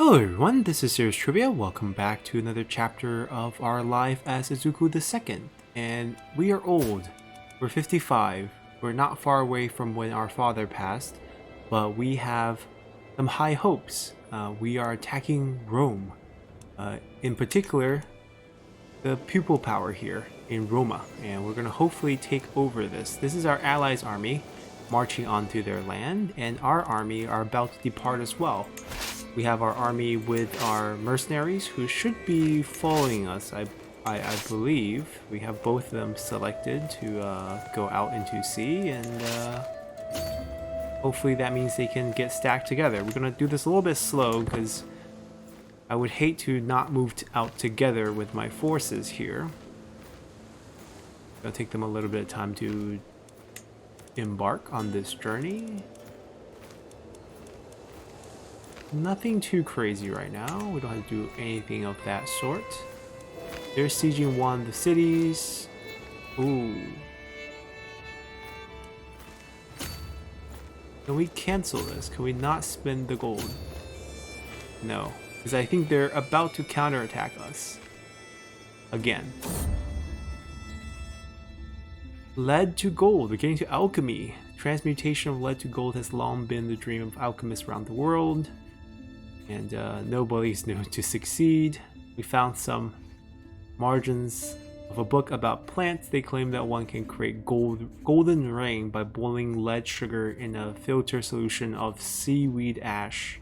Hello everyone, this is Serious Trivia. Welcome back to another chapter of our life as Arzoccu II. And we are old. We're 55. We're not far away from when our father passed, but we have some high hopes. We are attacking Rome. In particular, the pupil power here in Roma. And we're going to hopefully take over this. This is our allies' army marching onto their land, and our army are about to depart as well. We have our army with our mercenaries who should be following us, I believe. We have both of them selected to go out into sea, and hopefully that means they can get stacked together. We're going to do this a little bit slow because I would hate to not move out together with my forces here. It'll take them a little bit of time to embark on this journey. Nothing too crazy right now. We don't have to do anything of that sort. They're sieging one of the cities. Ooh. Can we cancel this? Can we not spend the gold? No, because I think they're about to counterattack us. Again. Lead to gold. We're getting to alchemy. Transmutation of lead to gold has long been the dream of alchemists around the world. And nobody's known to succeed. We found some margins of a book about plants. They claim that one can create golden rain by boiling lead sugar in a filter solution of seaweed ash.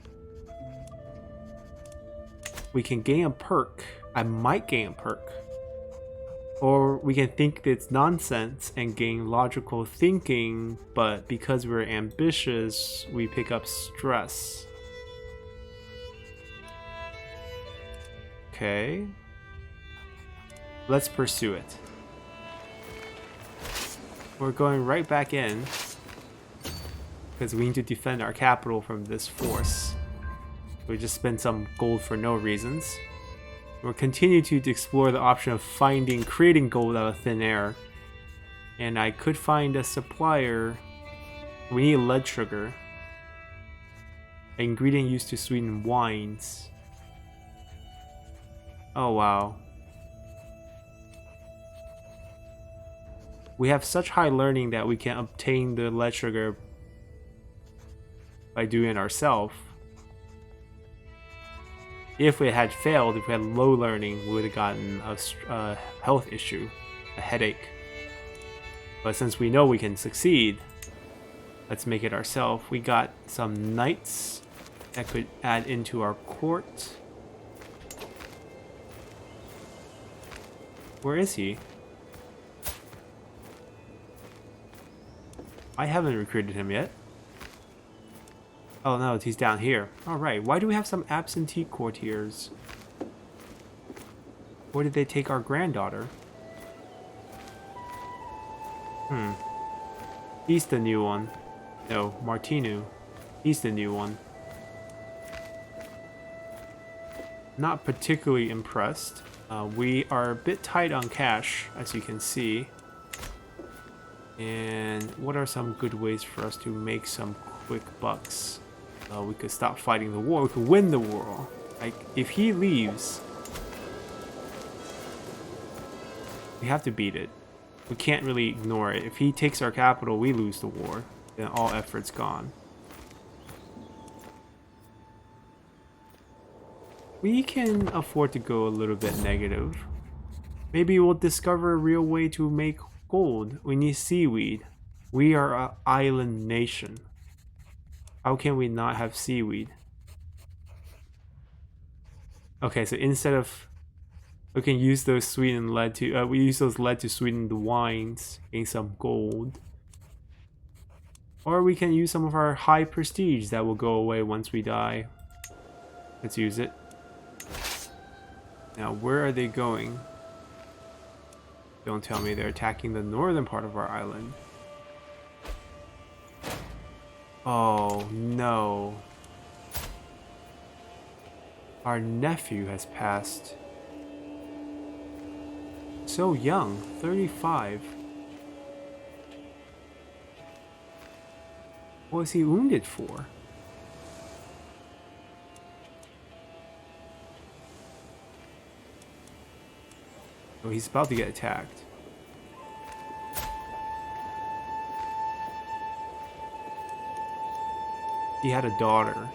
We can gain a perk. I might gain a perk. Or we can think it's nonsense and gain logical thinking, but because we're ambitious, we pick up stress. Okay. Let's pursue it. We're going right back in because we need to defend our capital from this force. We just spent some gold for no reasons. We'll continue to explore the option of creating gold out of thin air. And I could find a supplier. We need lead sugar. An ingredient used to sweeten wines. Oh wow. We have such high learning that we can obtain the lead sugar by doing it ourselves. If we had failed, if we had low learning, we would have gotten a health issue, a headache. But since we know we can succeed, let's make it ourselves. We got some knights that could add into our court. Where is he? I haven't recruited him yet. Oh no, he's down here. Alright, why do we have some absentee courtiers? Where did they take our granddaughter? He's the new one. No, Martinu. He's the new one. Not particularly impressed. We are a bit tight on cash, as you can see. And what are some good ways for us to make some quick bucks? We could stop fighting the war. We could win the war. Like, if he leaves, we have to beat it. We can't really ignore it. If he takes our capital, we lose the war. Then all effort's gone. We can afford to go a little bit negative. Maybe we'll discover a real way to make gold. We need seaweed. We are an island nation. How can we not have seaweed? Okay, so instead of... we can use those sweetened lead to... we use those lead to sweeten the wines. Gain some gold. Or we can use some of our high prestige that will go away once we die. Let's use it. Now, where are they going? Don't tell me they're attacking the northern part of our island. Oh, no. Our nephew has passed. So young, 35. What was he wounded for? Oh, he's about to get attacked. He had a daughter.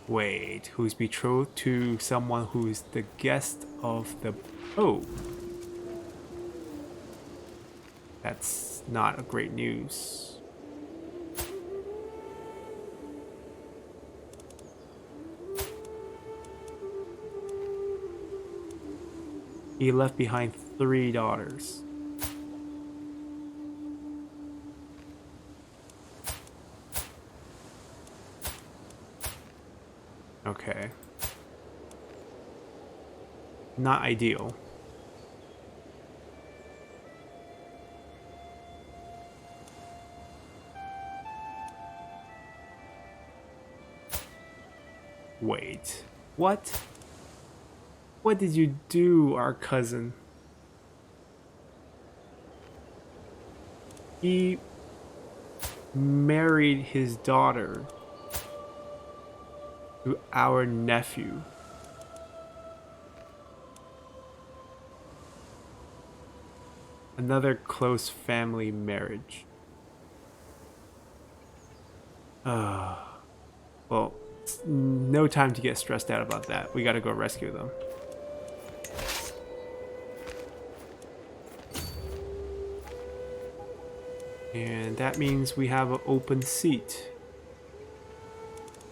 Wait, who's betrothed to someone who's the guest of the... Oh. That's not a great news. He left behind 3 daughters. Okay. Not ideal. Wait. What? What did you do, our cousin? He married his daughter to our nephew. Another close family marriage. Well, it's no time to get stressed out about that. We gotta go rescue them. And that means we have an open seat.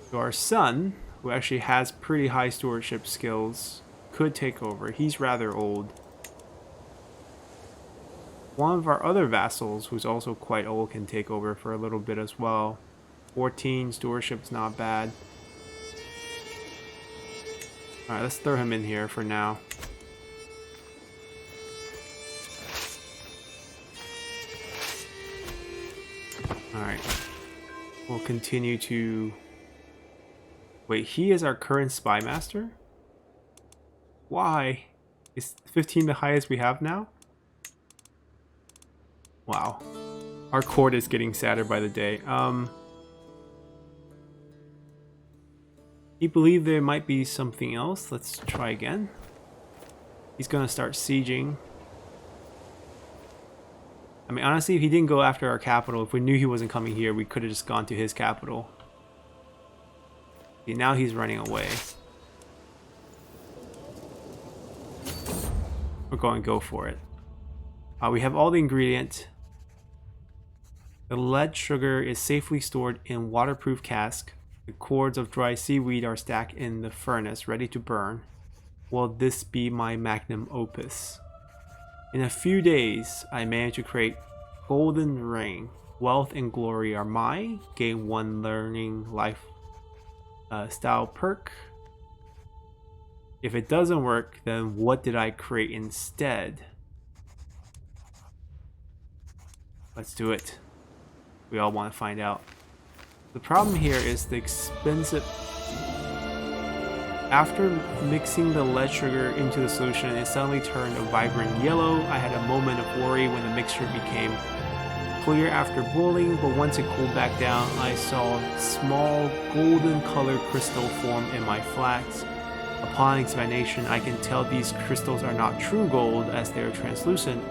So our son, who actually has pretty high stewardship skills, could take over. He's rather old. One of our other vassals, who's also quite old, can take over for a little bit as well. 14, stewardship's not bad. Alright, let's throw him in here for now. Alright. We'll continue to... Wait, he is our current spy master? Why? Is 15 the highest we have now? Wow. Our court is getting sadder by the day. He believed there might be something else. Let's try again. He's gonna start sieging. I mean, honestly, if he didn't go after our capital, if we knew he wasn't coming here, we could have just gone to his capital. See, now he's running away. We're going to go for it. We have all the ingredients. The lead sugar is safely stored in waterproof cask. The cords of dry seaweed are stacked in the furnace, ready to burn. Will this be my magnum opus? In a few days, I managed to create Golden Ring. Wealth and glory are mine. Gain 1 learning life style perk. If it doesn't work, then what did I create instead? Let's do it. We all want to find out. The problem here is the expensive... After mixing the lead sugar into the solution, it suddenly turned a vibrant yellow. I had a moment of worry when the mixture became clear after boiling, but once it cooled back down, I saw small golden colored crystal form in my flask. Upon examination, I can tell these crystals are not true gold as they are translucent.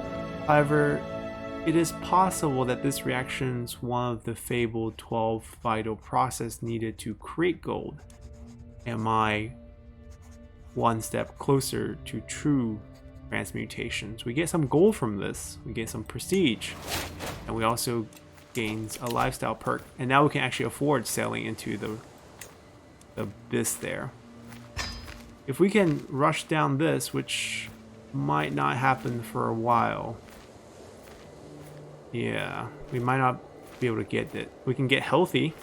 However, it is possible that this reaction is one of the fabled 12 vital processes needed to create gold. Am I one step closer to true transmutations? We get some gold from this, we get some prestige, and we also gain a lifestyle perk. And now we can actually afford sailing into the abyss there. If we can rush down this, which might not happen for a while. Yeah, we might not be able to get it. We can get healthy,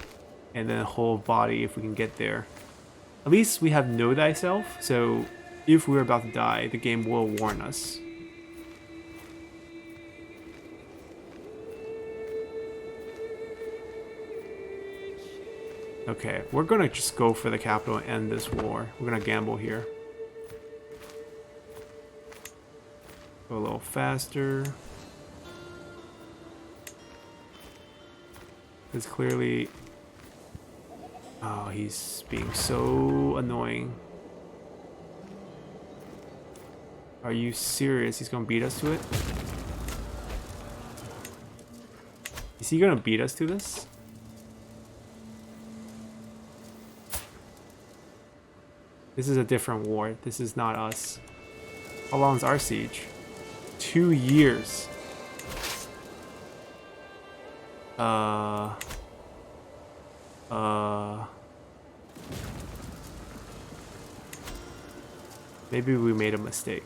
and then a whole body if we can get there. At least we have Know Thyself, so if we're about to die, the game will warn us. Okay, we're gonna just go for the capital and end this war. We're gonna gamble here. Go a little faster. Because clearly... Oh, he's being so annoying. Are you serious? He's gonna beat us to it? Is he gonna beat us to this? This is a different war. This is not us. How long is our siege? 2 years. Maybe we made a mistake.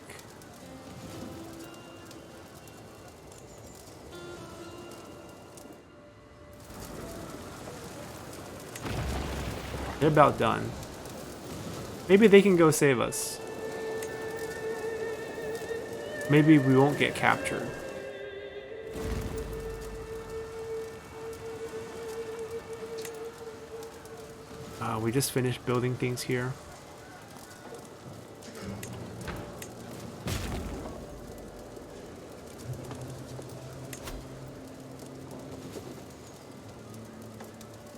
They're about done. Maybe they can go save us. Maybe we won't get captured. We just finished building things here.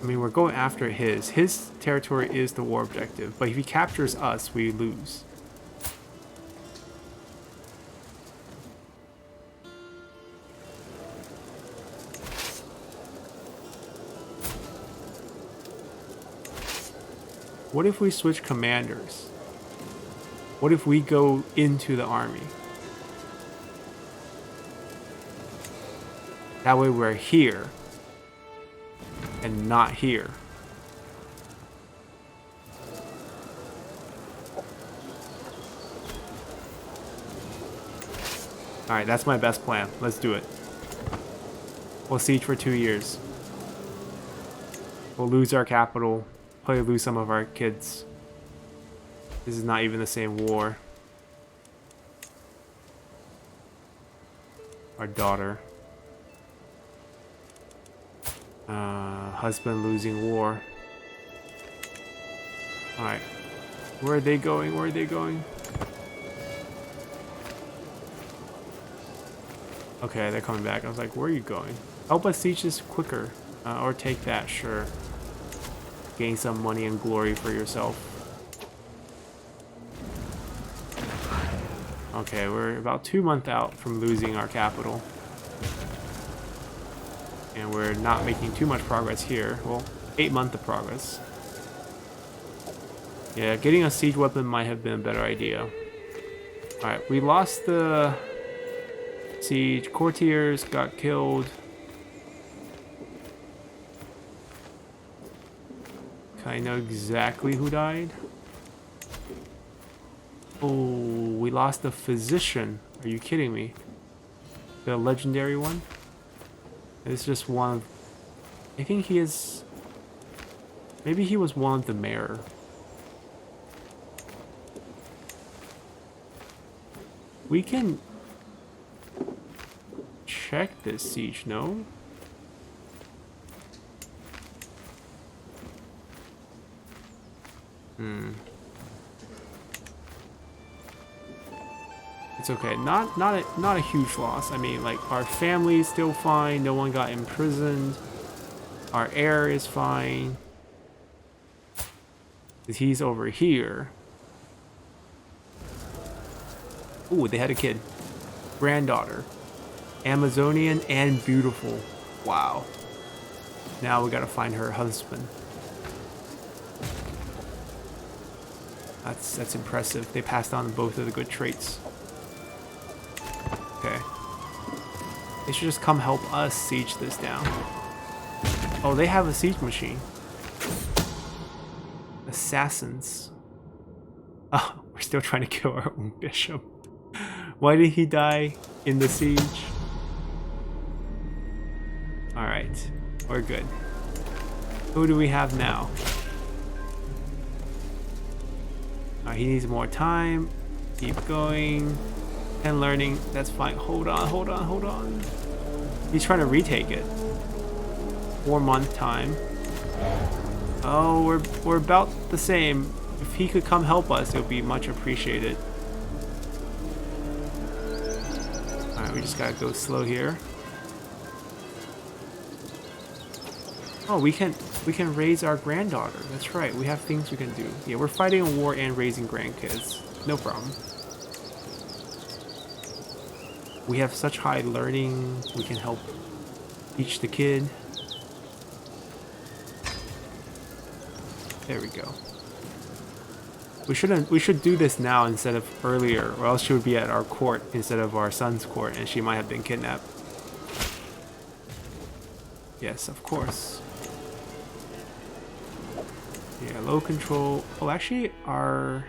I mean, we're going after his. His territory is the war objective, but if he captures us, we lose. What if we switch commanders? What if we go into the army? That way we're here and not here. Alright, that's my best plan. Let's do it. We'll siege for 2 years. We'll lose our capital. Probably lose some of our kids. This is not even the same war. Our daughter. Husband losing war. Alright. Where are they going? Where are they going? Okay, they're coming back. I was like, where are you going? Help us siege this quicker. Or take that, sure. Gain some money and glory for yourself. Okay, we're about 2 months out from losing our capital. And we're not making too much progress here. Well, 8 months of progress. Yeah, getting a siege weapon might have been a better idea. Alright, we lost the siege. Courtiers got killed. I know exactly who died. Oh, we lost the physician. Are you kidding me? The legendary one? It's just one of... I think he is... Maybe he was one of the mayor. We can... check this siege, no? It's okay. Not a huge loss. I mean, like, our family is still fine. No one got imprisoned. Our heir is fine. He's over here. Ooh, they had a kid. Granddaughter. Amazonian and beautiful. Wow. Now we gotta find her husband. That's impressive. They passed on both of the good traits. Okay. They should just come help us siege this down. Oh, they have a siege machine. Assassins. Oh, we're still trying to kill our own bishop. Why did he die in the siege? Alright, we're good. Who do we have now? He needs more time. Keep going. And learning. That's fine. Hold on. He's trying to retake it. 4 month time. Oh, we're about the same. If he could come help us, it would be much appreciated. Alright, we just gotta go slow here. Oh, we can raise our granddaughter. That's right. We have things we can do. Yeah, we're fighting a war and raising grandkids. No problem. We have such high learning. We can help teach the kid. There we go. We should do this now instead of earlier, or else she would be at our court instead of our son's court, and she might have been kidnapped. Yes, of course. Yeah, low control. Oh, actually, can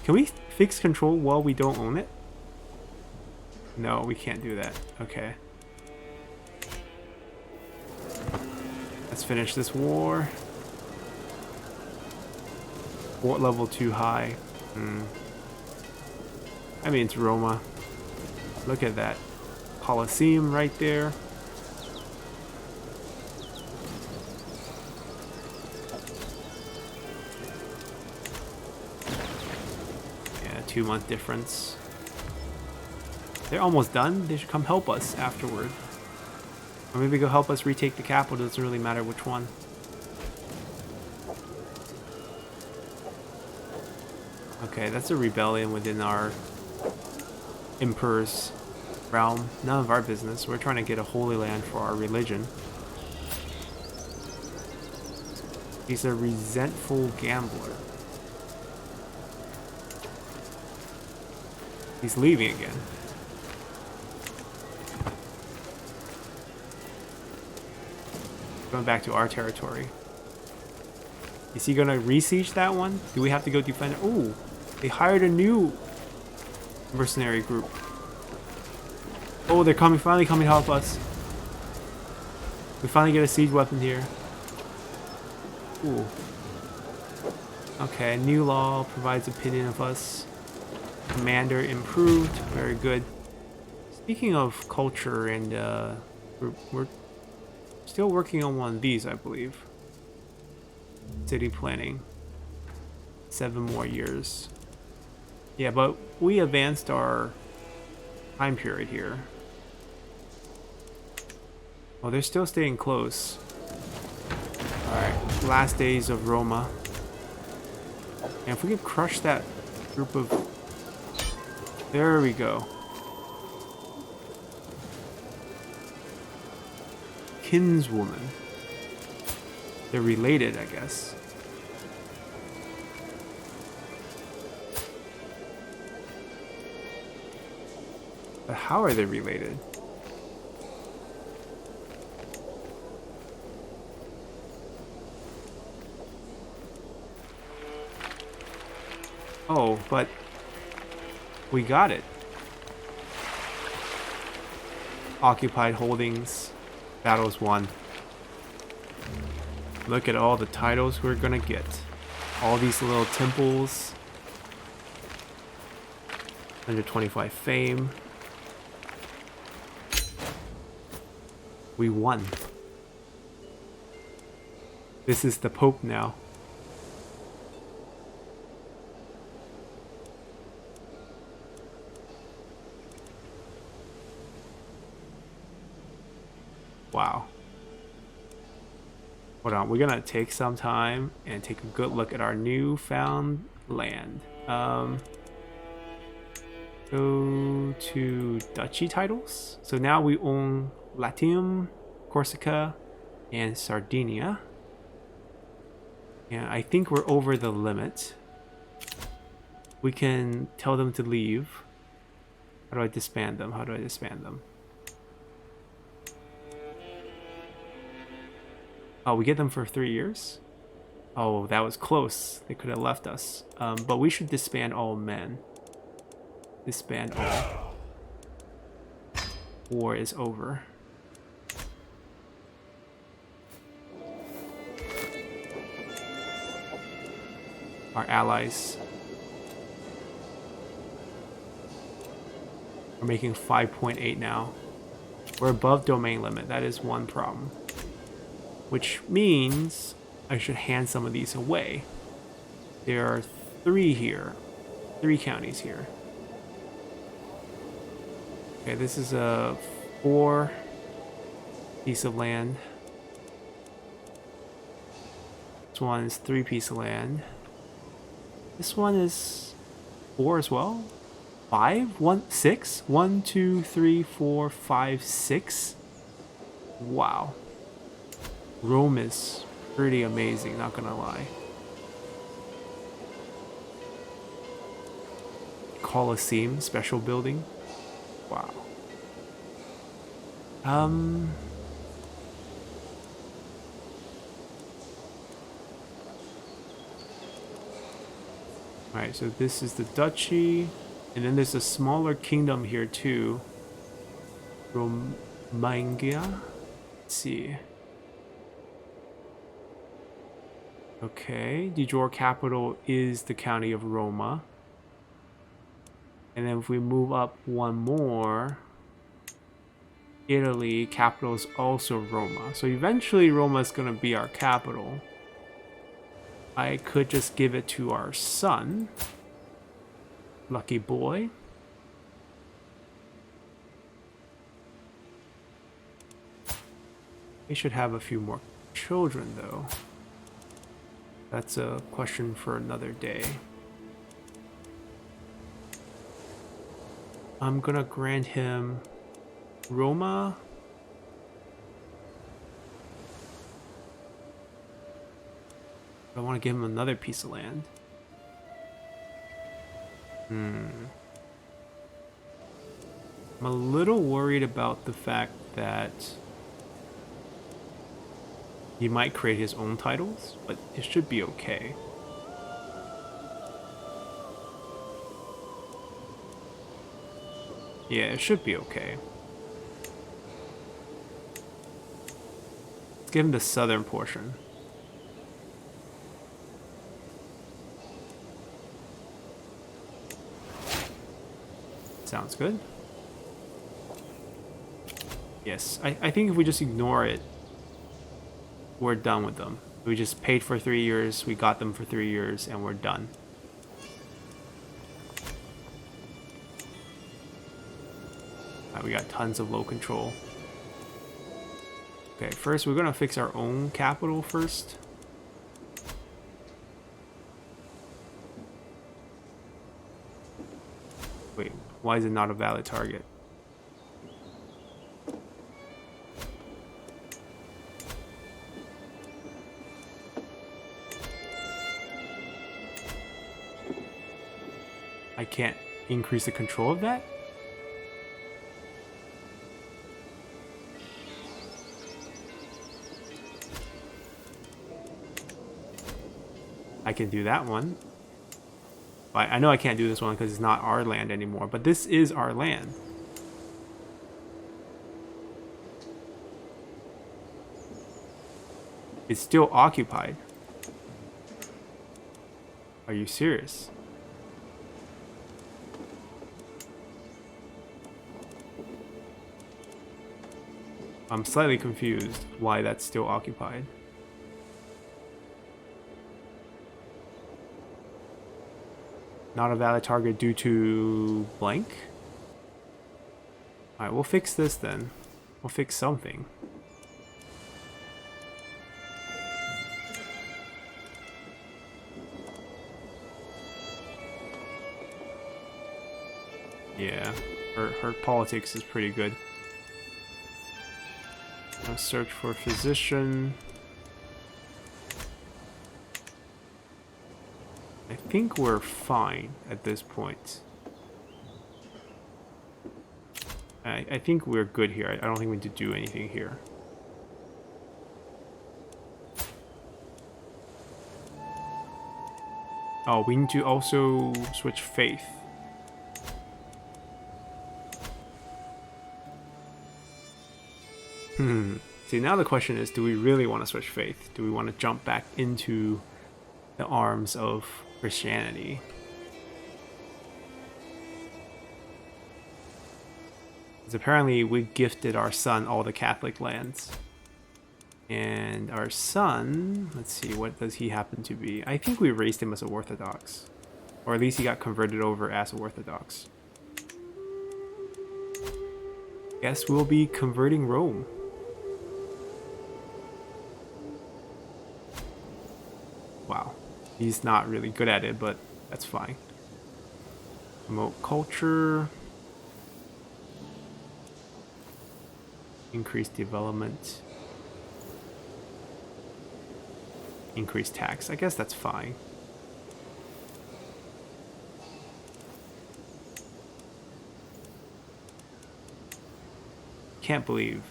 we fix control while we don't own it? No, we can't do that. Okay. Let's finish this war. Fort level too high. I mean, it's Roma. Look at that. Colosseum right there. Yeah, 2-month difference. They're almost done. They should come help us afterward. Or maybe go help us retake the capital. It doesn't really matter which one. Okay, that's a rebellion within our emperor's realm. None of our business. We're trying to get a holy land for our religion. He's a resentful gambler. He's leaving again. Going back to our territory. Is he gonna re-siege that one? Do we have to go defend it? Ooh, they hired a new mercenary group. Oh, they're coming, finally coming to help us. We finally get a siege weapon here. Ooh. Okay, new law provides opinion of us. Commander improved, very good. Speaking of culture and we're still working on one of these, I believe. City planning. 7 more years. Yeah, but we advanced our time period here. Oh, they're still staying close. Alright, last days of Roma. And if we can crush that group of... There we go. Kinswoman. They're related, I guess. But how are they related? Oh, but we got it. Occupied holdings. Battles won. Look at all the titles we're gonna get. All these little temples. 125 fame. We won. This is the Pope now. Wow. Hold on, we're gonna take some time and take a good look at our newfound land. Go to duchy titles. So now we own Latium, Corsica, and Sardinia. Yeah, I think we're over the limit. We can tell them to leave. How do I disband them? How do I disband them? Oh, we get them for 3 years? Oh, that was close. They could have left us. But we should disband all men. Disband all. War is over. Our allies are making 5.8 now. We're above domain limit. That is one problem. Which means I should hand some of these away. There are 3 here. 3 counties here. Okay, this is a 4 piece of land. This one is 3 piece of land. This one is 4 as well. 5? 1, 6? 1, 2, 3, 4, 5, 6? Wow. Rome is pretty amazing, not gonna lie. Colosseum, special building. Wow. Alright, so this is the duchy. And then there's a smaller kingdom here too. Romagna? Let's see. Okay, the Jor capital is the county of Roma. And then if we move up one more, Italy, capital is also Roma. So eventually Roma is going to be our capital. I could just give it to our son. Lucky boy. He should have a few more children though. That's a question for another day. I'm gonna grant him Roma. I want to give him another piece of land. I'm a little worried about the fact that he might create his own titles, but it should be okay. Yeah, it should be okay. Let's give him the southern portion. Sounds good. Yes, I think if we just ignore it, we're done with them. We just paid for 3 years, we got them for 3 years, and we're done. We got tons of low control. Okay, first we're gonna fix our own capital first. Wait, why is it not a valid target? I can't increase the control of that? I can do that one. I know I can't do this one because it's not our land anymore, but this is our land. It's still occupied. Are you serious? I'm slightly confused why that's still occupied. Not a valid target due to blank? Alright, we'll fix this then. We'll fix something. Yeah, her politics is pretty good. I'll search for physician. I think we're fine at this point. I think we're good here. I don't think we need to do anything here. Oh, we need to also switch faith. See, now the question is, do we really want to switch faith? Do we want to jump back into the arms of Christianity? Because apparently we gifted our son all the Catholic lands. And our son, let's see, what does he happen to be? I think we raised him as an Orthodox. Or at least he got converted over as Orthodox. Guess we'll be converting Rome. Wow. He's not really good at it, but that's fine. Promote culture. Increase development. Increase tax. I guess that's fine. Can't believe.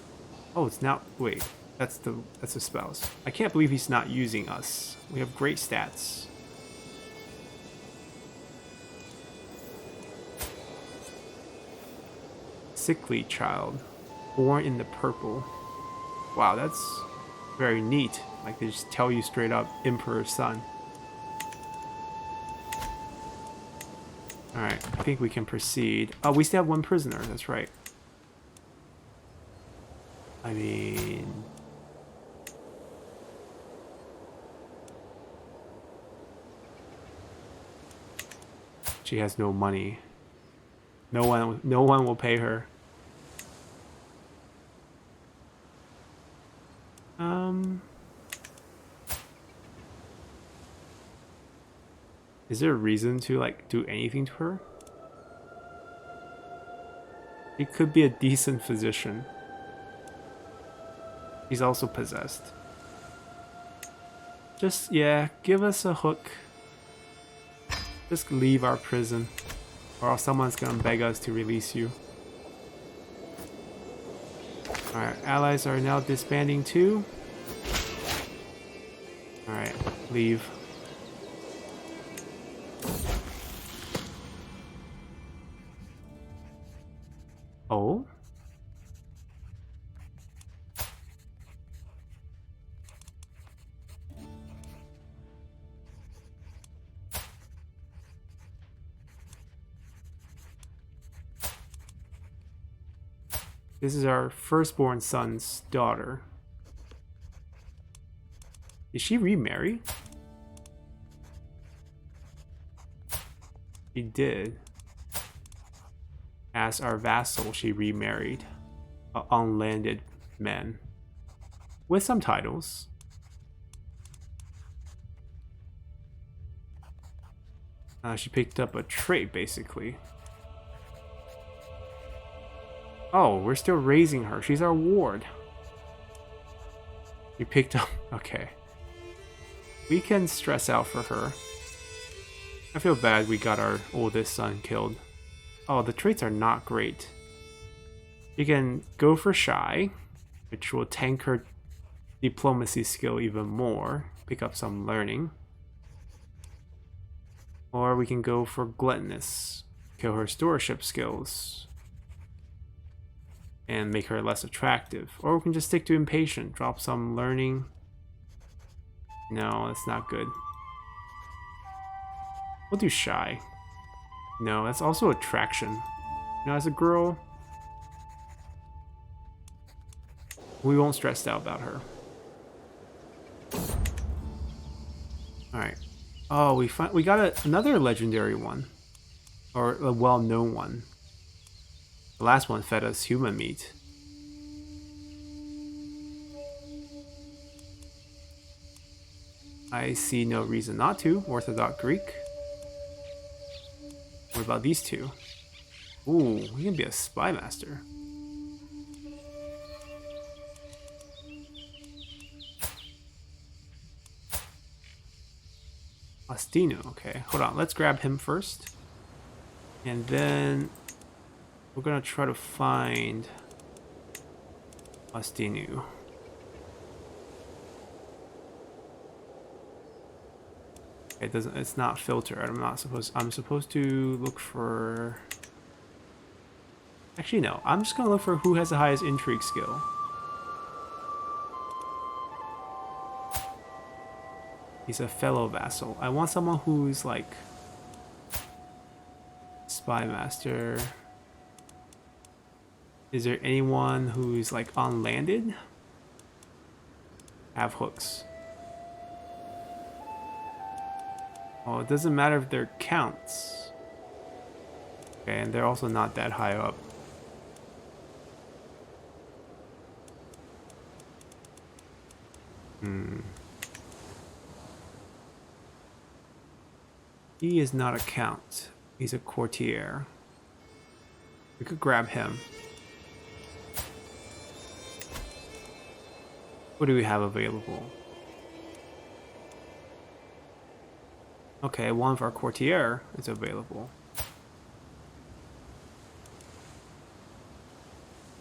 Oh, it's now. Wait, that's a spouse. I can't believe he's not using us. We have great stats. Sickly child, born in the purple. Wow, that's very neat. Like they just tell you straight up, Emperor's son. All right, I think we can proceed. Oh, we still have one prisoner. That's right. I mean, she has no money. No one will pay her. Is there a reason to like do anything to her? He could be a decent physician. He's also possessed. Just, yeah, give us a hook. Just leave our prison, or else someone's gonna beg us to release you. Alright, allies are now disbanding too. Alright, leave. Oh? This is our firstborn son's daughter. Did she remarry? She did. As our vassal, she remarried an unlanded man with some titles. She picked up a trait, basically. Oh, we're still raising her. She's our ward. You picked up... Okay. We can stress out for her. I feel bad we got our oldest son killed. Oh, the traits are not great. You can go for shy, which will tank her diplomacy skill even more. Pick up some learning. Or we can go for gluttonous. Kill her stewardship skills. And make her less attractive. Or we can just stick to impatient. Drop some learning. No, that's not good. We'll do shy. No, that's also attraction. You know, as a girl, we won't stress out about her. Alright. Oh, we got another legendary one. Or a well-known one. The last one fed us human meat. I see no reason not to. Orthodox Greek. What about these two? Ooh, we can be a spy master. Astino, okay. Hold on, let's grab him first. And then we're gonna try to find Astino. It doesn't, it's not filtered. I'm supposed to look for... Actually, no. I'm just gonna look for who has the highest intrigue skill. He's a fellow vassal. I want someone who's like... Spy master. Is there anyone who's like unlanded? Have hooks. Oh, it doesn't matter if they're counts. Okay, and they're also not that high up. He is not a count. He's a courtier. We could grab him. What do we have available? Okay, one of our courtier is available.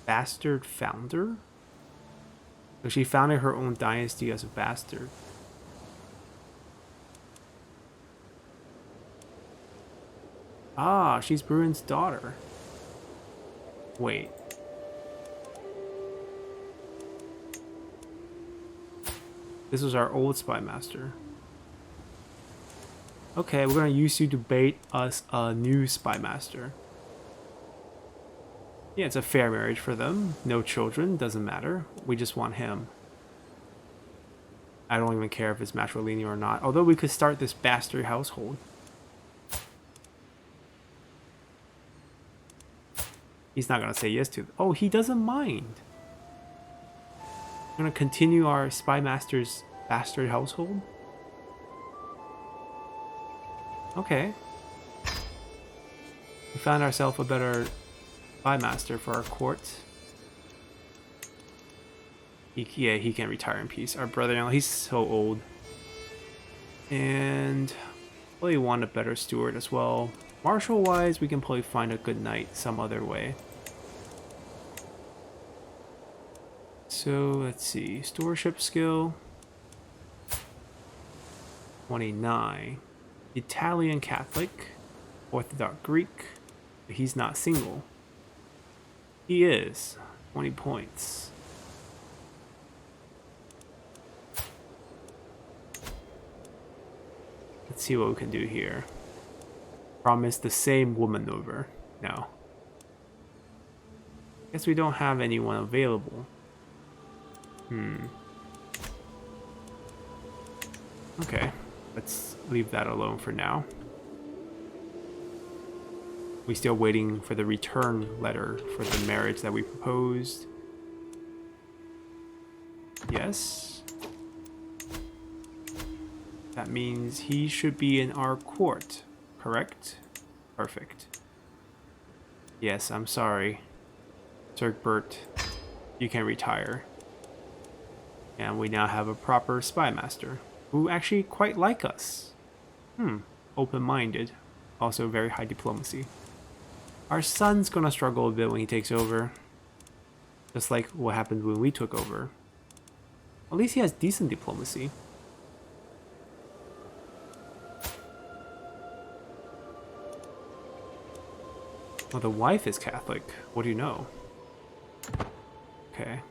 Bastard founder? So she founded her own dynasty as a bastard. Ah, she's Bruin's daughter. Wait. This was our old spy master. Okay, we're gonna use you to bait us a new spy master. Yeah, it's a fair marriage for them. No children, doesn't matter. We just want him. I don't even care if it's matrilineal or not. Although we could start this bastard household. He's not gonna say yes to it. Oh, he doesn't mind. We're gonna continue our spy master's bastard household. Okay. We found ourselves a better spy master for our court. He can retire in peace. Our brother-in-law, he's so old. And probably want a better steward as well. Martial-wise, we can probably find a good knight some other way. So, let's see. Stewardship skill. 29. Italian Catholic. Orthodox Greek. But he's not single. He is. 20 points. Let's see what we can do here. Promise the same woman over. No. Guess we don't have anyone available. Okay. Let's leave that alone for now. We still waiting for the return letter for the marriage that we proposed. Yes. That means he should be in our court, correct? Perfect. Yes, I'm sorry. Sirkbert, you can retire. And we now have a proper spy master, who actually quite like us. Open-minded. Also very high diplomacy. Our son's gonna struggle a bit when he takes over. Just like what happened when we took over. At least he has decent diplomacy. Well, the wife is Catholic. What do you know? Okay.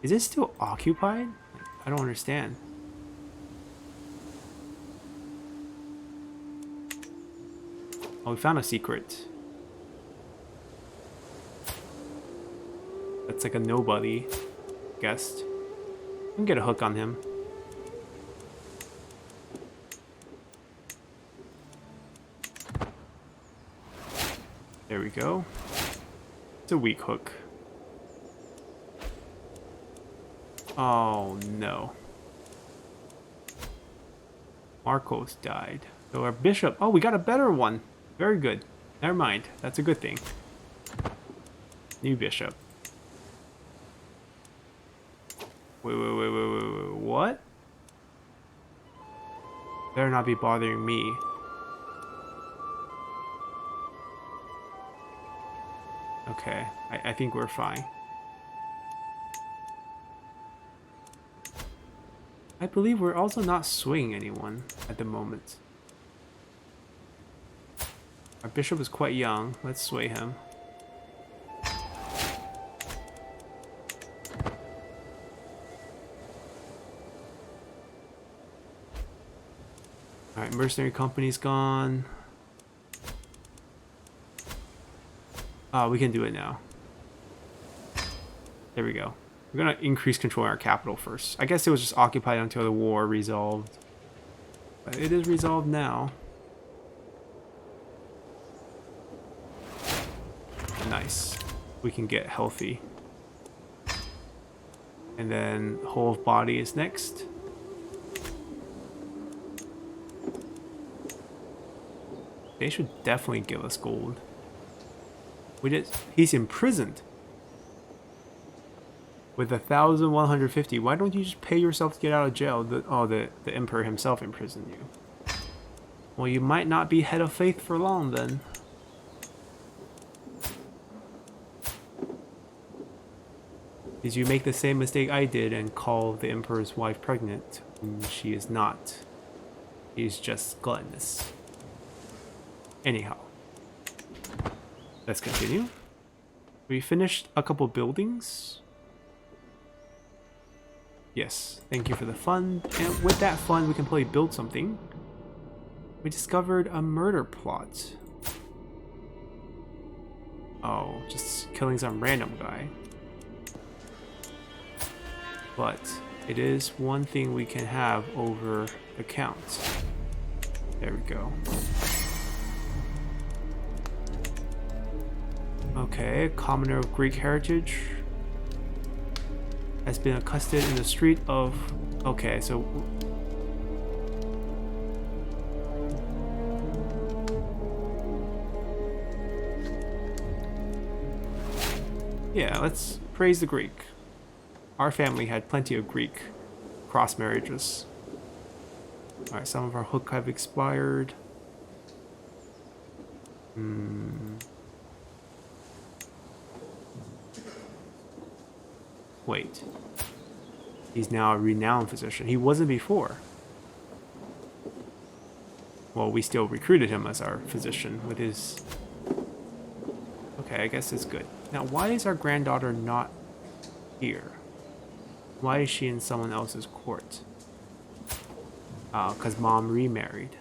Is it still occupied? I don't understand. Oh, we found a secret. That's like a nobody guest. We can get a hook on him. There we go. It's a weak hook. Oh no. Marcos died. So our bishop. Oh, we got a better one. Very good. Never mind. That's a good thing. New bishop. Wait. What? Better not be bothering me. Okay. I think we're fine. I believe we're also not swaying anyone at the moment. Our bishop is quite young. Let's sway him. Alright, mercenary company's gone. Oh, we can do it now. There we go. We're gonna increase control in our capital first. I guess it was just occupied until the war resolved. But it is resolved now. Nice. We can get healthy. And then whole of body is next. They should definitely give us gold. He's imprisoned with 1,150. Why don't you just pay yourself to get out of jail? The emperor himself imprisoned you. Well, you might not be head of faith for long then. Did you make the same mistake I did and call the emperor's wife pregnant? She is not. She's just gluttonous. Anyhow, let's continue. We finished a couple buildings. Yes, thank you for the fund. And with that fund, we can probably build something. We discovered a murder plot. Oh, just killing some random guy. But it is one thing we can have over the count. There we go. Okay, commoner of Greek heritage has been accosted in the street of... Okay, so... Yeah, let's praise the Greek. Our family had plenty of Greek cross marriages. Alright, some of our hook have expired. Wait. He's now a renowned physician. He wasn't before. Well, we still recruited him as our physician with his... Okay, I guess it's good. Now, why is our granddaughter not here? Why is she in someone else's court? Because mom remarried.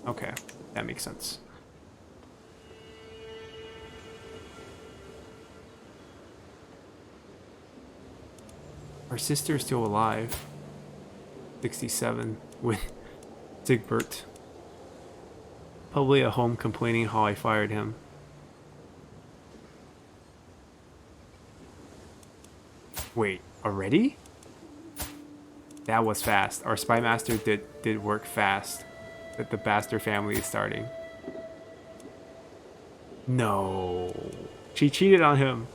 Okay, that makes sense. Our sister is still alive. 67 with Sigbert. Probably at home complaining how I fired him. Wait, already? That was fast. Our spy master did work fast. That the Baxter family is starting. No. She cheated on him.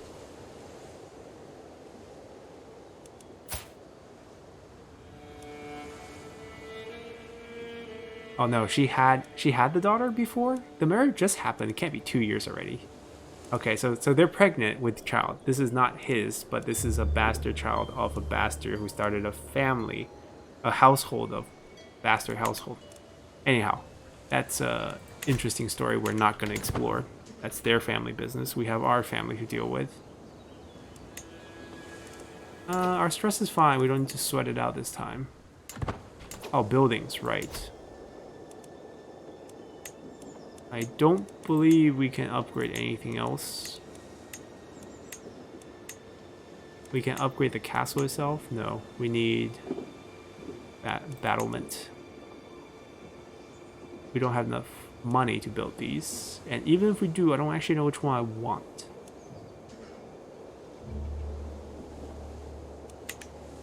Oh no, she had the daughter before? The marriage just happened. It can't be 2 years already. Okay, so they're pregnant with the child. This is not his, but this is a bastard child of a bastard who started a family, a household of bastard household. Anyhow, that's a interesting story we're not going to explore. That's their family business. We have our family to deal with. Our stress is fine. We don't need to sweat it out this time. Oh, buildings, right. I don't believe we can upgrade anything else. We can upgrade the castle itself? No, we need that battlement. We don't have enough money to build these. And even if we do, I don't actually know which one I want.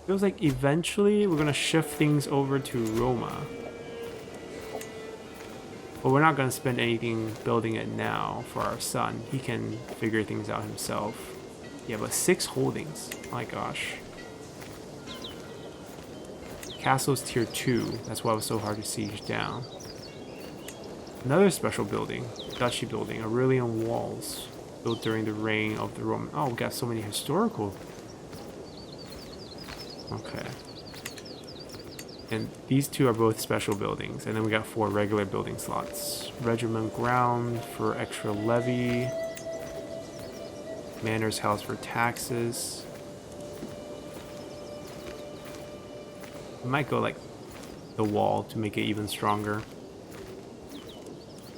Feels like eventually we're gonna shift things over to Roma. But we're not going to spend anything building it now for our son. He can figure things out himself. Yeah, but 6 holdings. My gosh. Castle's tier 2. That's why it was so hard to siege down. Another special building. Duchy building. Aurelian walls. Built during the reign of the Roman... Oh, we got so many historical... Okay. And these 2 are both special buildings. And then we got 4 regular building slots. Regiment ground for extra levy. Manor's house for taxes. We might go like the wall to make it even stronger.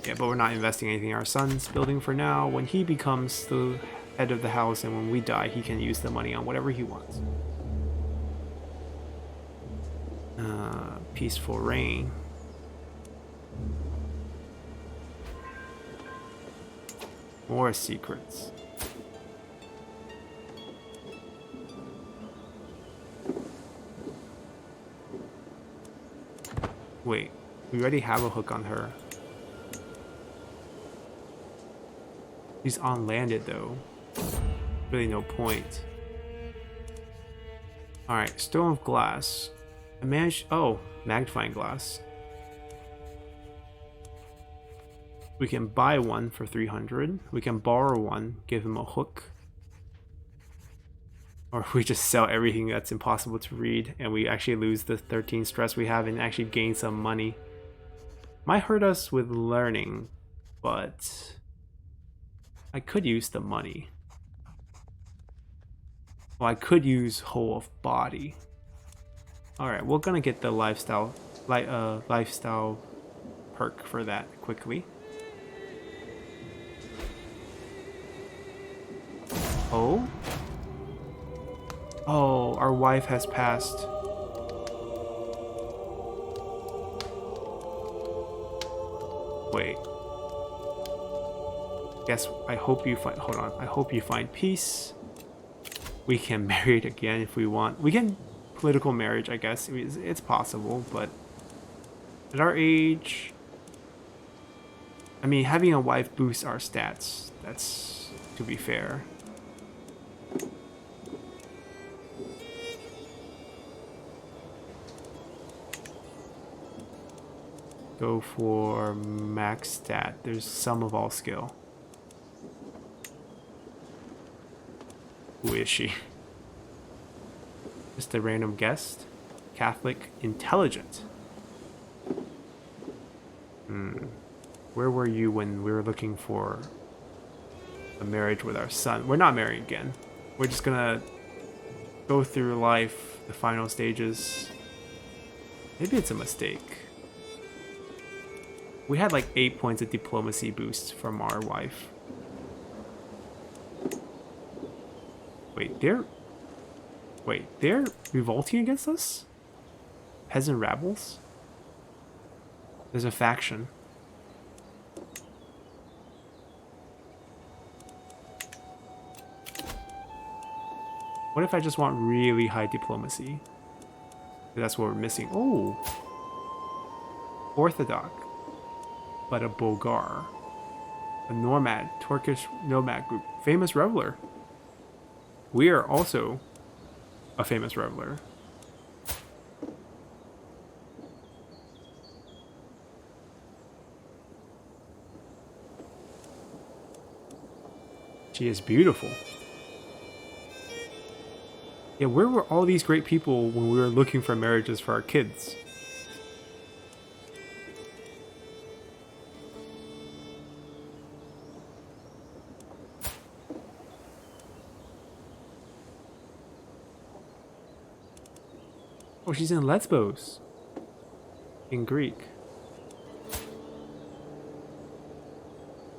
Yeah, but we're not investing anything in our son's building for now. When he becomes the head of the house and when we die, he can use the money on whatever he wants. Peaceful reign. More secrets. Wait, we already have a hook on her. She's on landed though. Really no point. Alright, stone of glass. I managed. Oh, magnifying glass. We can buy one for 300. We can borrow one, give him a hook. Or we just sell everything that's impossible to read and we actually lose the 13 stress we have and actually gain some money. Might hurt us with learning, but I could use the money. Well, I could use whole of body. Alright, we're gonna get the lifestyle perk for that quickly. Oh? Oh, our wife has passed. Wait. Guess, I hope you find, hold on. I hope you find peace. We can marry it again if we want. We can political marriage, I guess. It's possible, but at our age, I mean, having a wife boosts our stats. That's, to be fair. Go for max stat. There's sum of all skill. Who is she? Just a random guest. Catholic, intelligent. Where were you when we were looking for a marriage with our son? We're not marrying again. We're just gonna go through life, the final stages. Maybe it's a mistake. We had like 8 points of diplomacy boost from our wife. Wait, they're revolting against us? Peasant rabbles? There's a faction. What if I just want really high diplomacy? That's what we're missing. Oh! Orthodox. But a Bulgar. A nomad, Turkish nomad group. Famous reveler. We are also a famous reveler. She is beautiful. Yeah, where were all these great people when we were looking for marriages for our kids? Oh, she's in Lesbos. In Greek.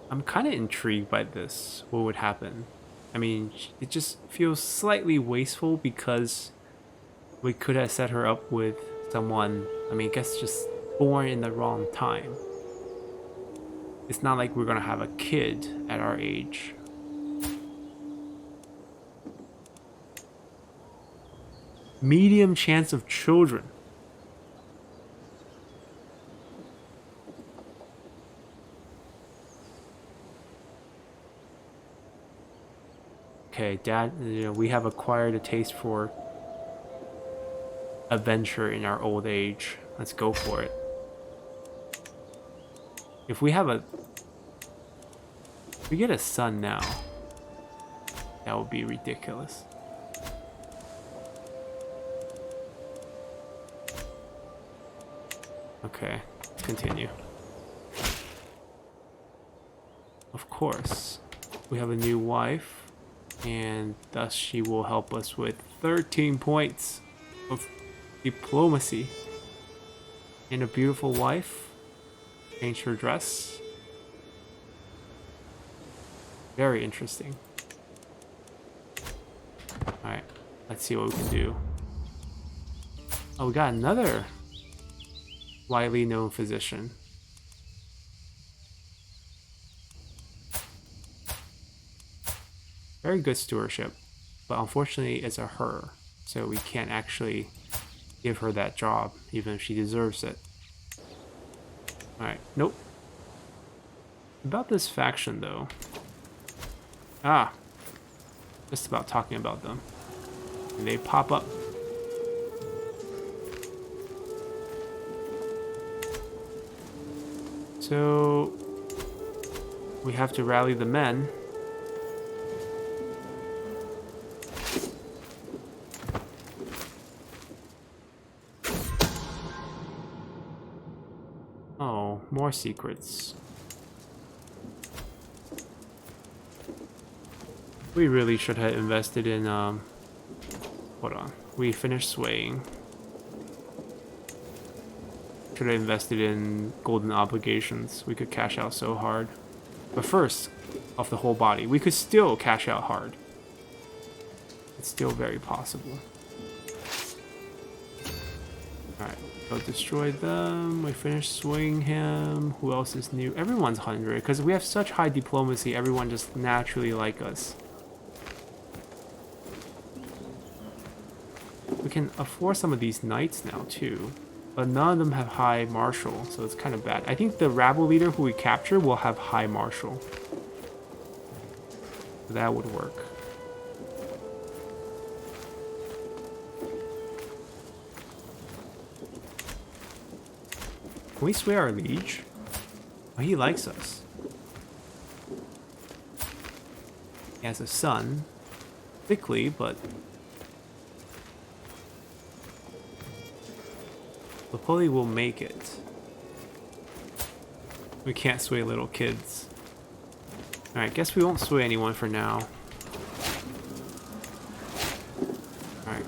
I'm kind of intrigued by this. What would happen? I mean, it just feels slightly wasteful because we could have set her up with someone, I mean, I guess just born in the wrong time. It's not like we're gonna have a kid at our age. Medium chance of children. Okay, Dad, you know, we have acquired a taste for adventure in our old age. Let's go for it. If we get a son now, that would be ridiculous. Okay, continue. Of course, we have a new wife, and thus she will help us with 13 points of diplomacy. And a beautiful wife. Change her dress. Very interesting. Alright, let's see what we can do. Oh, we got another widely known physician. Very good stewardship, but unfortunately it's a her, so we can't actually give her that job, even if she deserves it. Alright, nope. About this faction though, Ah, just about talking about them. And they pop up. So we have to rally the men. Oh, more secrets. We really should have invested in, hold on. We finished swaying. Should have invested in golden obligations. We could cash out so hard. But first, of the whole body. We could still cash out hard. It's still very possible. Alright, go destroy them. We finished swaying him. Who else is new? Everyone's 100. Because we have such high diplomacy, everyone just naturally like us. We can afford some of these knights now too, but none of them have high martial, so it's kind of bad. I think the rabble leader who we capture will have high martial. So that would work. Can we sway our liege? Oh, he likes us. He has a son. Thickly, but Napoli will make it. We can't sway little kids. Alright, guess we won't sway anyone for now. Alright.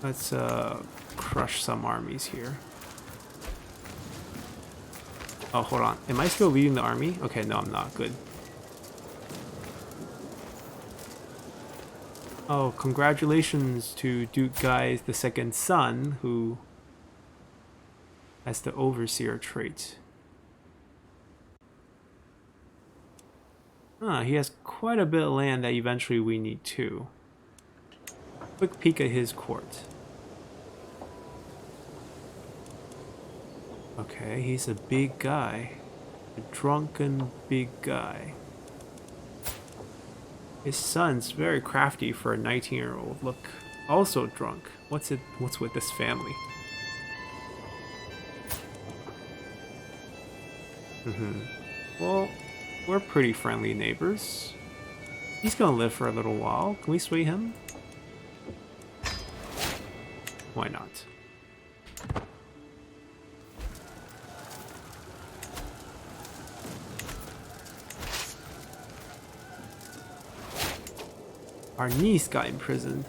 Let's crush some armies here. Oh, hold on. Am I still leading the army? Okay, no, I'm not. Good. Oh, congratulations to Duke Guy's the second son, who has the overseer trait. He has quite a bit of land that eventually we need too. Quick peek at his court. Okay, he's a big guy. A drunken big guy. His son's very crafty for a 19-year-old. Look, also drunk. What's with this family? Well, we're pretty friendly neighbors. He's gonna live for a little while. Can we sway him? Why not? Our niece got imprisoned.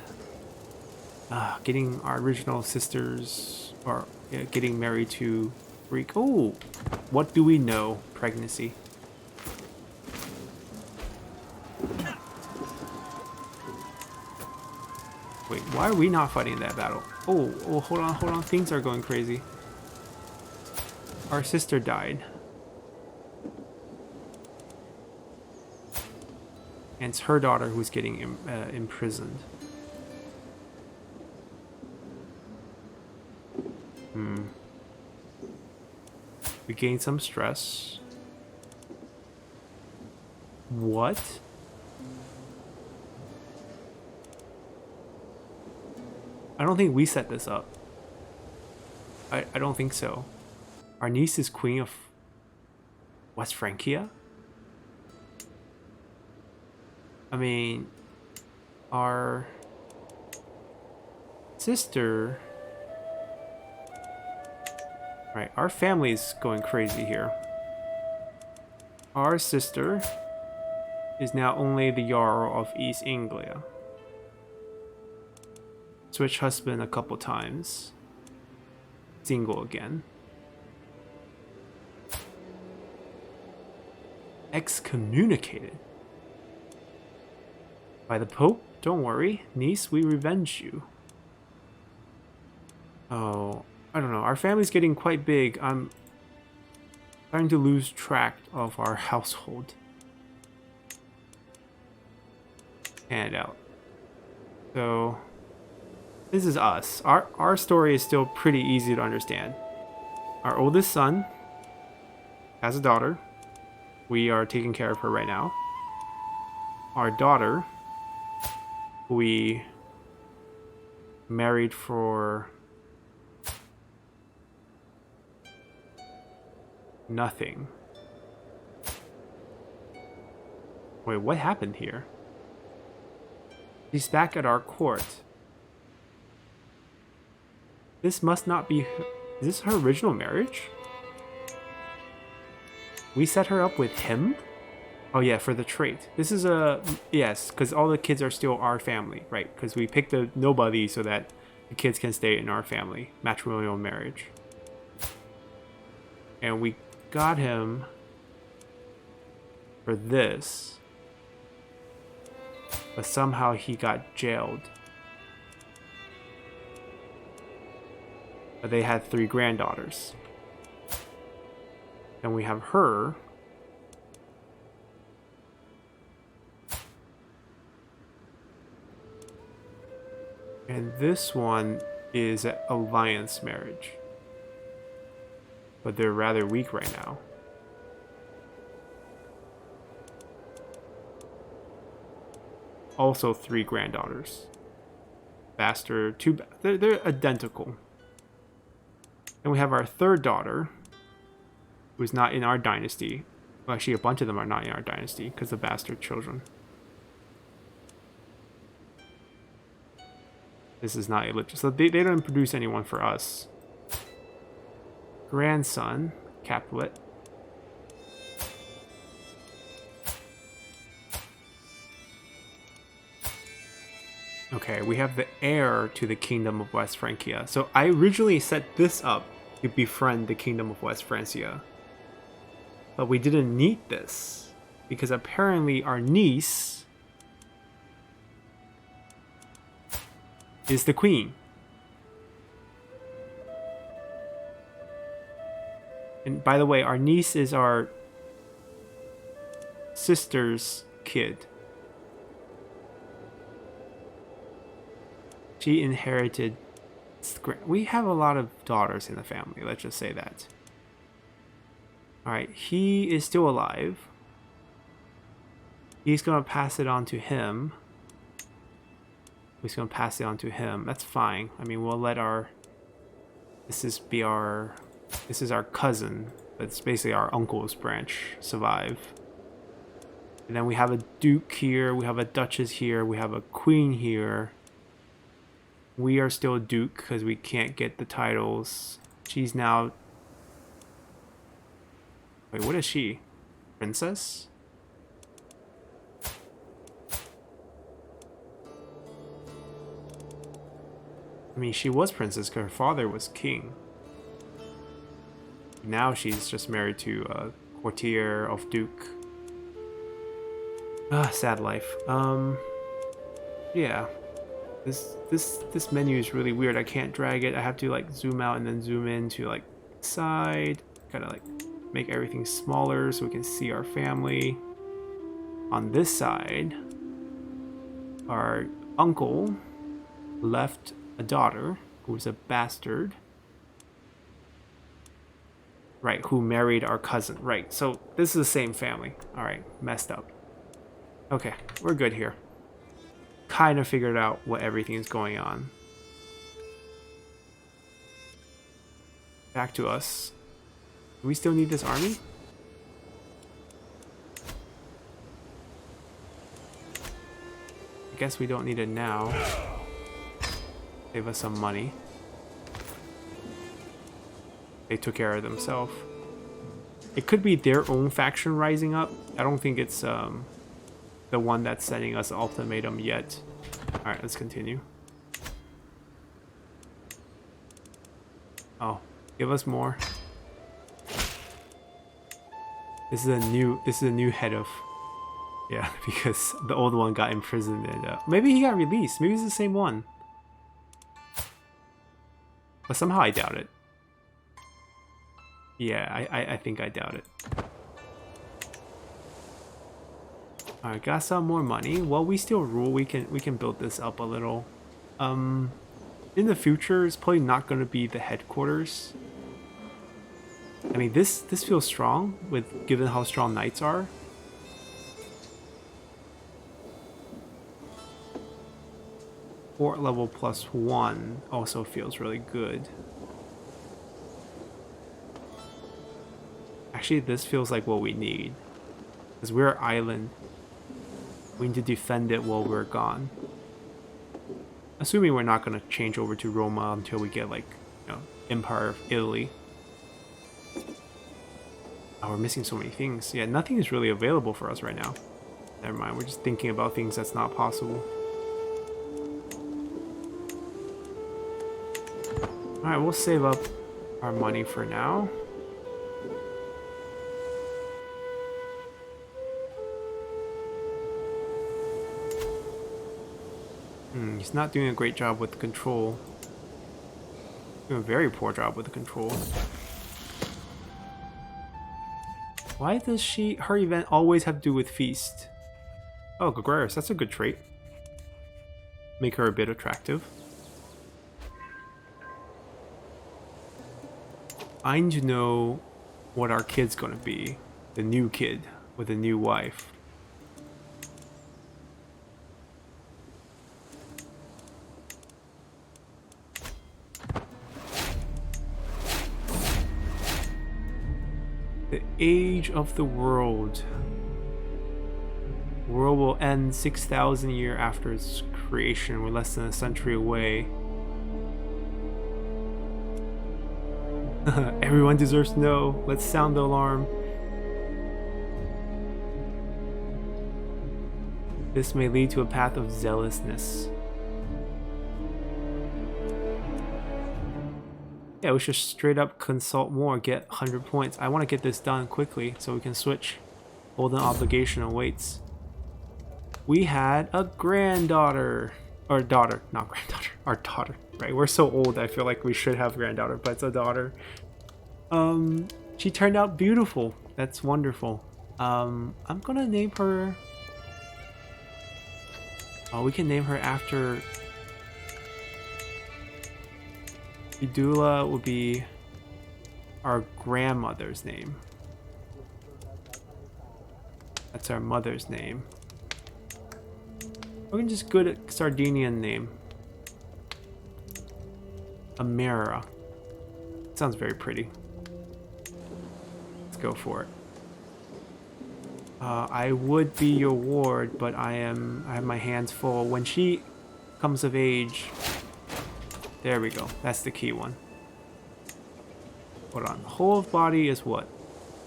Getting our original sisters, or getting married to Greek. Oh, what do we know? Pregnancy. Wait, why are we not fighting that battle? Oh, hold on. Things are going crazy. Our sister died. And it's her daughter who's getting imprisoned. We gained some stress. What? I don't think we set this up. I don't think so. Our niece is queen of West Francia? I mean, our sister... Right, our family's going crazy here. Our sister is now only the Jarl of East Anglia. Switch husband a couple times. Single again. Excommunicated. By the Pope? Don't worry. Niece, we revenge you. Oh, I don't know. Our family's getting quite big. I'm starting to lose track of our household. And out. So, this is us. Our story is still pretty easy to understand. Our oldest son has a daughter. We are taking care of her right now. our daughter, who we married for nothing. Wait, what happened here? She's back at our court. This must not be her. Is this her original marriage? We set her up with him? Oh yeah, for the trait. This is a... Yes, because all the kids are still our family, right? Because we picked the nobody so that the kids can stay in our family. Matrimonial marriage. And we got him for this. But somehow he got jailed. But they had 3 granddaughters. And we have her. And this one is an alliance marriage. But they're rather weak right now. Also 3 granddaughters. Bastard, 2... They're identical. And we have our 3rd daughter, who's not in our dynasty. Well, actually, a bunch of them are not in our dynasty because of bastard children. This is not illegitimate. So they don't produce anyone for us. Grandson, Capulet. Okay, we have the heir to the Kingdom of West Francia. So I originally set this up to befriend the Kingdom of West Francia. But we didn't need this. Because apparently our niece is the queen. And by the way, our niece is our sister's kid. She inherited... We have a lot of daughters in the family, let's just say that. Alright, he is still alive. He's going to pass it on to him. He's going to pass it on to him. That's fine. I mean, we'll let our... This is our cousin. But it's basically our uncle's branch survive. And then we have a duke here. We have a duchess here. We have a queen here. We are still duke because we can't get the titles. She's now... Wait, what is she? Princess? I mean, she was princess because her father was king. Now she's just married to a courtier of duke. Ah, sad life. Yeah. This menu is really weird. I can't drag it. I have to like zoom out and then zoom in to like side. Gotta like make everything smaller so we can see our family. On this side, our uncle left a daughter who was a bastard. Right, who married our cousin. Right, so this is the same family. Alright, messed up. Okay, we're good here. Kind of figured out what everything is going on. Back to us. Do we still need this army? I guess we don't need it now. Save us some money. They took care of themselves. It could be their own faction rising up. I don't think it's the one that's sending us an ultimatum yet. Alright, let's continue. Oh, give us more. This is a new head of... Yeah, because the old one got imprisoned and maybe he got released. Maybe it's the same one. But somehow I doubt it. Yeah, I think I doubt it. Alright, got some more money. Well, we still rule. We can build this up a little. In the future, it's probably not going to be the headquarters. I mean, this feels strong, given how strong knights are. Support level +1 also feels really good. Actually, this feels like what we need. Because we're an island. We need to defend it while we're gone. Assuming we're not going to change over to Roma until we get, like, you know, Empire of Italy. Oh, we're missing so many things. Yeah, nothing is really available for us right now. Never mind, we're just thinking about things that's not possible. Alright, we'll save up our money for now. He's not doing a great job with control. Doing a very poor job with the control. Why does her event always have to do with feast? Oh, gregarious, that's a good trait. Make her a bit attractive. I need to know what our kid's gonna be. The new kid with a new wife. The age of the world. The world will end 6,000 years after its creation. We're less than a century away. Everyone deserves to know. Let's sound the alarm. This may lead to a path of zealousness. Yeah, we should straight up consult more, get 100 points. I want to get this done quickly so we can switch. Golden obligation awaits. We had a granddaughter. Or daughter, not granddaughter. Our daughter, right? We're so old, I feel like we should have granddaughter, but it's a daughter. She turned out beautiful. That's wonderful. I'm gonna name her... Oh, we can name her after... Idula would be our grandmother's name. That's our mother's name. We can just go to Sardinian name. Amira. Sounds very pretty. Let's go for it. I would be your ward, but I have my hands full. When she comes of age... There we go. That's the key one. Hold on. Whole of body is what?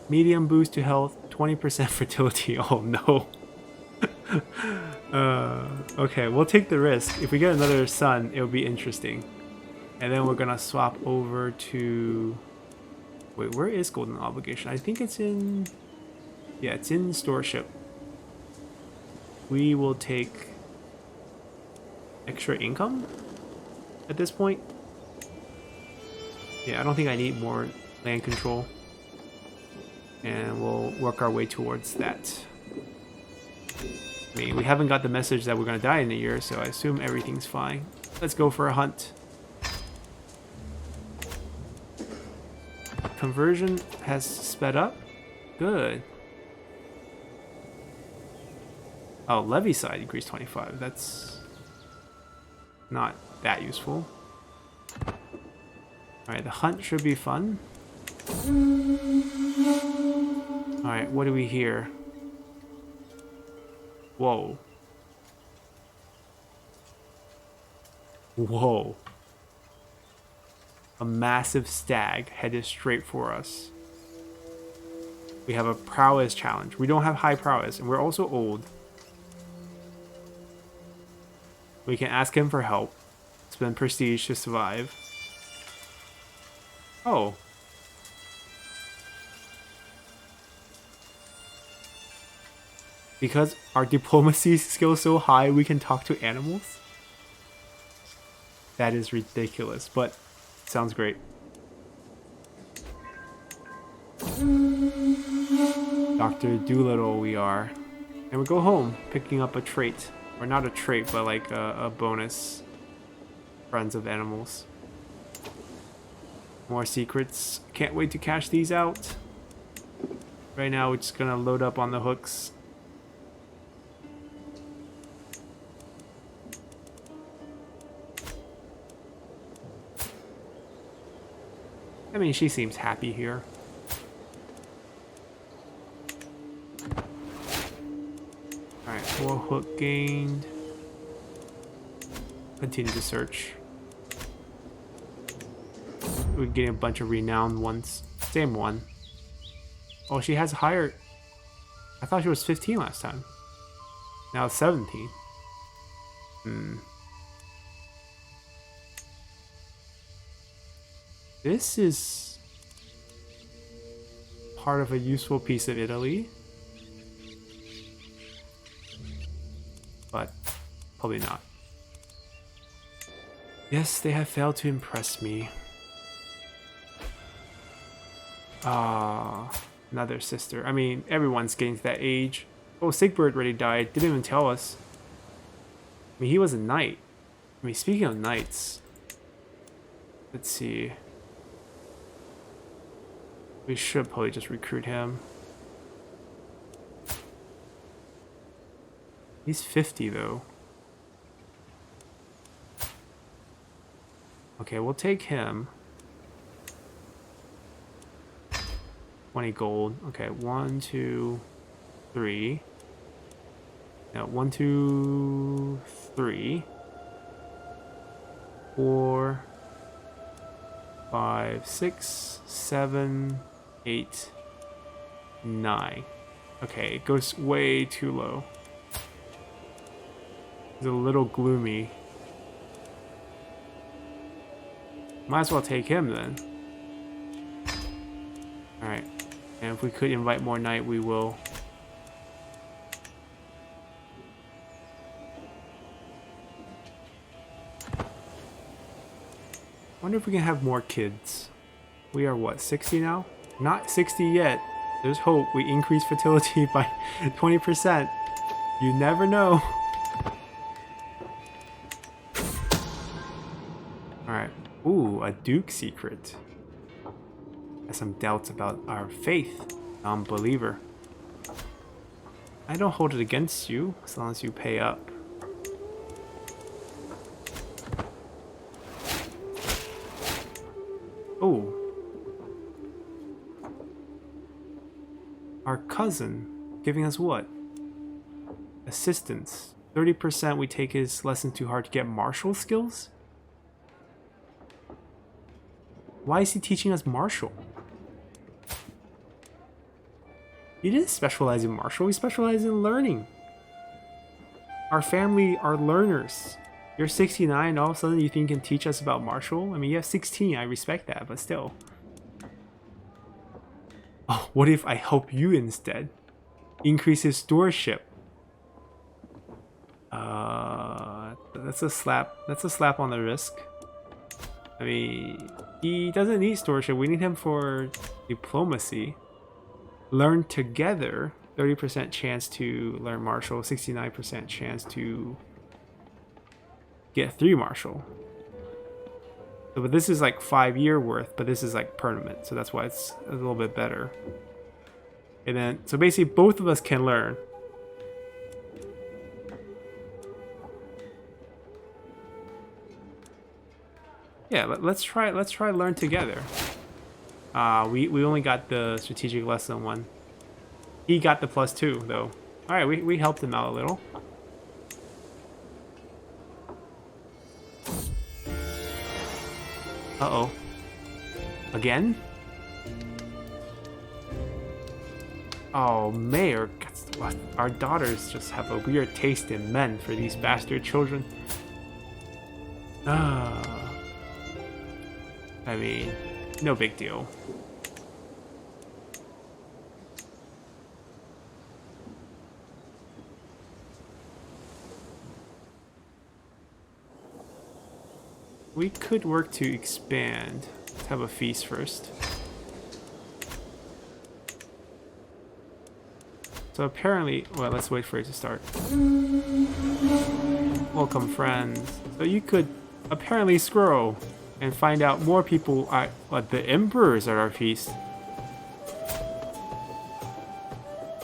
Medium boost to health, 20% fertility. Oh no. Okay, we'll take the risk. If we get another son, it'll be interesting. And then we're gonna swap over to... Wait, where is Golden Obligation? I think it's in... Yeah, it's in Storeship. We will take extra income at this point. Yeah, I don't think I need more land control. And we'll work our way towards that. I mean, we haven't got the message that we're going to die in a year, so I assume everything's fine. Let's go for a hunt. Conversion has sped up. Good. Oh, levy side increased 25. That's not that useful. Alright, the hunt should be fun. Alright, what do we hear? Whoa. Whoa. A massive stag headed straight for us. We have a prowess challenge. We don't have high prowess, and we're also old. We can ask him for help. Spend prestige to survive. Oh. Because our diplomacy skill is so high, we can talk to animals? That is ridiculous, but sounds great. Dr. Doolittle we are. And we go home, picking up a trait. Or not a trait, but like a bonus. Friends of animals. More secrets. Can't wait to cash these out. Right now we're just gonna load up on the hooks. I mean, she seems happy here. Alright, 4 hook gained. Continue to search. We're getting a bunch of renowned ones. Same one. Oh, she has higher. I thought she was 15 last time. Now it's 17. This is part of a useful piece of Italy. But probably not. Yes, they have failed to impress me. Another sister. I mean, everyone's getting to that age. Oh, Sigbert already died. Didn't even tell us. I mean, he was a knight. I mean, speaking of knights, let's see. We should probably just recruit him. He's 50 though. Okay, we'll take him. 20 gold. Okay, 1, 2, 3. Now 1, 2, 3. 4, 5, 6, 7, 8, 9. Okay, it goes way too low. It's a little gloomy. Might as well take him then. Alright. And if we could invite more knight, we will. Wonder if we can have more kids. We are what, 60 now? Not 60 yet. There's hope. We increase fertility by 20%. You never know. Alright. Ooh, a Duke secret. Has some doubts about our faith. Non-believer. I don't hold it against you as long as you pay up. Oh. Our cousin giving us what? Assistance. 30% we take his lesson too hard to get martial skills? Why is he teaching us martial? He didn't specialize in martial, he specialized in learning. Our family are learners. You're 69, all of a sudden you think you can teach us about martial? I mean, you have 16, I respect that, but still. Oh, what if I help you instead? Increase his stewardship. That's a slap. That's a slap on the wrist. I mean, he doesn't need stewardship. We need him for diplomacy. Learn together. 30% chance to learn martial. 69% chance to get 3 martial. So, but this is like 5-year worth, but this is like permanent. So that's why it's a little bit better. And then, so basically both of us can learn. Yeah, let's try learn together. We only got the strategic lesson 1. He got the +2 though. All right, we helped him out a little. Uh-oh. Again? Oh, Mayor, our daughters just have a weird taste in men for these bastard children. I mean, no big deal. We could work to expand. Let's have a feast first. So apparently, well, let's wait for it to start. Welcome, friends. So you could apparently scroll and find out more people at the emperors at our feast.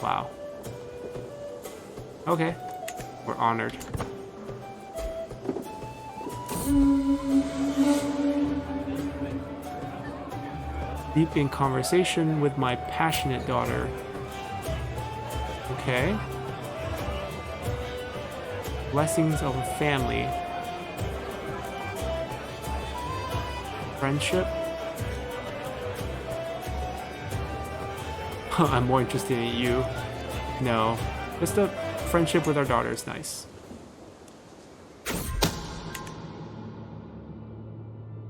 Wow. Okay, we're honored. Deep in conversation with my passionate daughter. Okay. Blessings of a family. Friendship. I'm more interested in you. No. Just a friendship with our daughter is nice.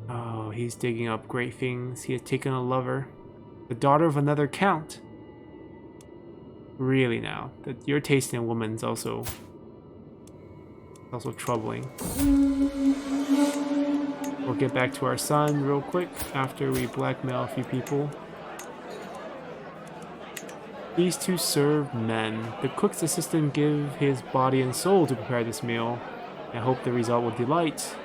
Oh, he's digging up great things. He has taken a lover. The daughter of another count. Really now. That your taste in women's also troubling. We'll get back to our son real quick after we blackmail a few people. These two serve men. The cook's assistant give his body and soul to prepare this meal. I hope the result will delight.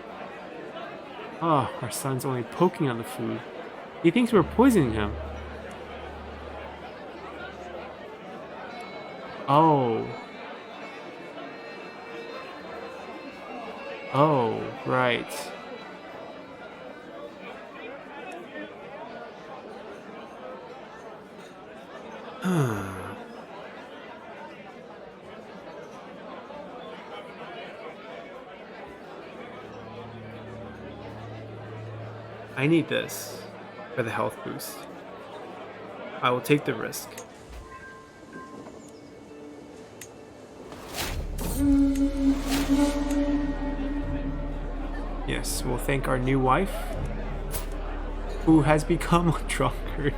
Ah, our son's only poking on the food. He thinks we're poisoning him. Oh. Oh, right. I need this for the health boost. I will take the risk. Yes, we'll thank our new wife, who has become a drunkard.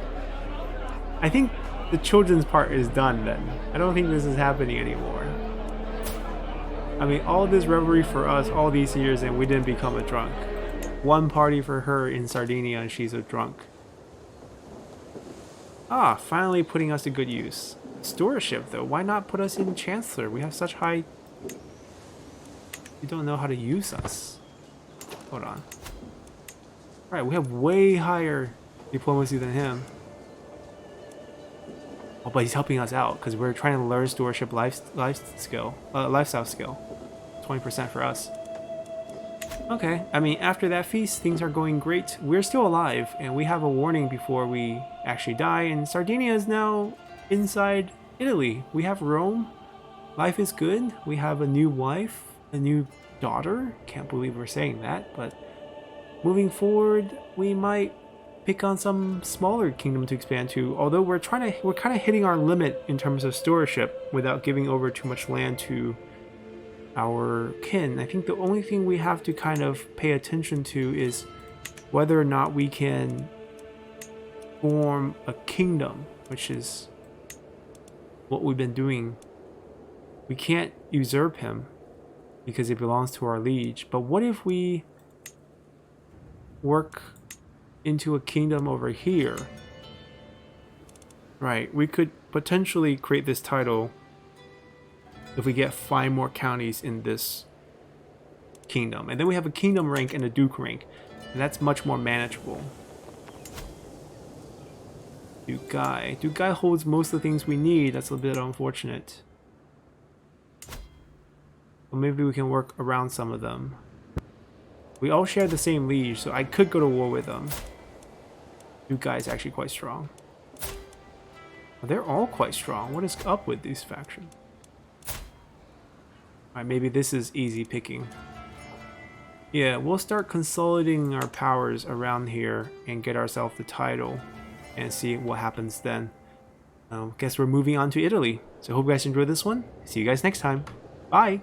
I think the children's part is done then. I don't think this is happening anymore. I mean, all this revelry for us all these years and we didn't become a drunk. One party for her in Sardinia and she's a drunk. Ah, finally putting us to good use. Stewardship though, why not put us in Chancellor? We have such high... You don't know how to use us. Hold on. Right, we have way higher diplomacy than him. Oh, but he's helping us out because we're trying to learn stewardship lifestyle skill. 20% for us. Okay, I mean, after that feast, things are going great. We're still alive, and we have a warning before we actually die, and Sardinia is now inside Italy. We have Rome. Life is good. We have a new wife, a new daughter. Can't believe we're saying that, but moving forward, we might pick on some smaller kingdom to expand to, although we're kind of hitting our limit in terms of stewardship without giving over too much land to our kin. I think the only thing we have to kind of pay attention to is whether or not we can form a kingdom, which is what we've been doing. We can't usurp him because it belongs to our liege, but what if we work into a kingdom over here? Right, we could potentially create this title if we get 5 more counties in this kingdom. And then we have a kingdom rank and a duke rank. And that's much more manageable. Duke Guy. Duke Guy holds most of the things we need. That's a bit unfortunate. But maybe we can work around some of them. We all share the same liege, so I could go to war with them. Duke Guy is actually quite strong. Well, they're all quite strong. What is up with these factions? Alright, maybe this is easy picking. Yeah, we'll start consolidating our powers around here and get ourselves the title and see what happens then. Guess we're moving on to Italy. So hope you guys enjoyed this one. See you guys next time. Bye!